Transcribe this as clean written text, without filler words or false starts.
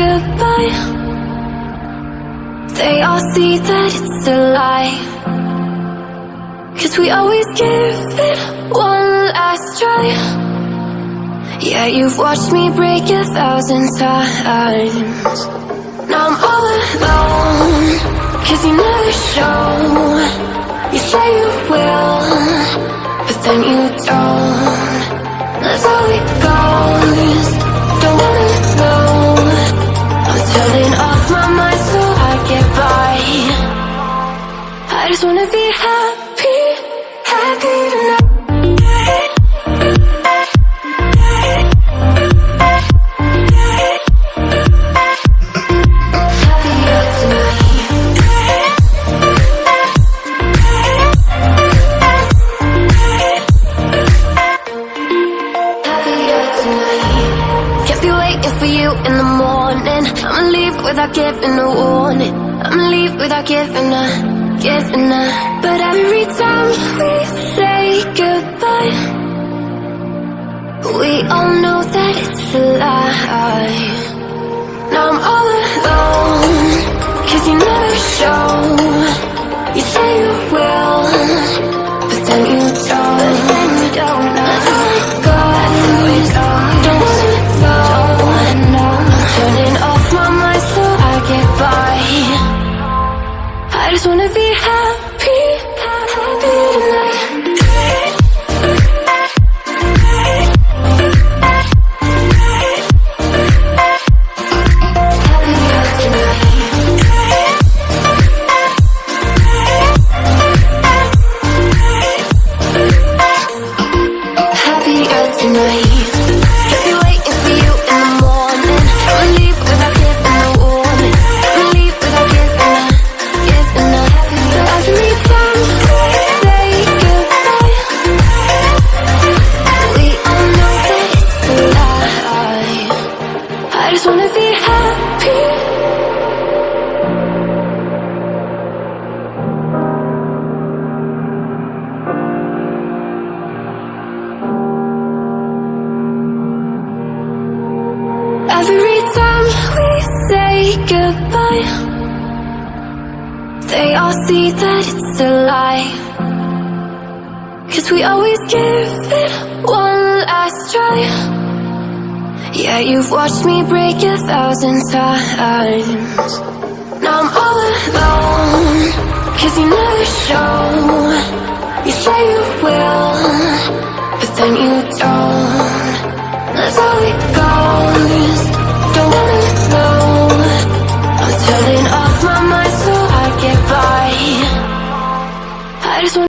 goodbye, they all see that it's a lie. 'Cause we always give it one last try. Yeah, you've watched me break 1,000 times. Now I'm all alone, 'cause you never show. You say you will, but then you don't. That's how it goes. Don't wanna know. I'm turning off my mind so I get by. I just wanna be happy, happy tonight. Without giving a warning, I'ma leave without giving a. But every time we say goodbye, we all know that it's a lie. Now I'm all alone, 'cause you never show. You say you will, but then you don't. That's how it goes. Don't wanna know. I'm turning off my mind so I get by. I just wanna be happy, happy tonight. Happier tonight. Kept you waiting for you in the morning. I'ma leave without giving a warning. I'ma leave without giving a. Every time we say goodbye, we all know that it's a lie. I just wanna be happy. Every time we say goodbye, they all see that it's a lie. 'Cause we always give it one last try. Yeah, you've watched me break 1,000 times. Now I'm all alone, 'cause you never show. You say you will, but then you don't. That's how it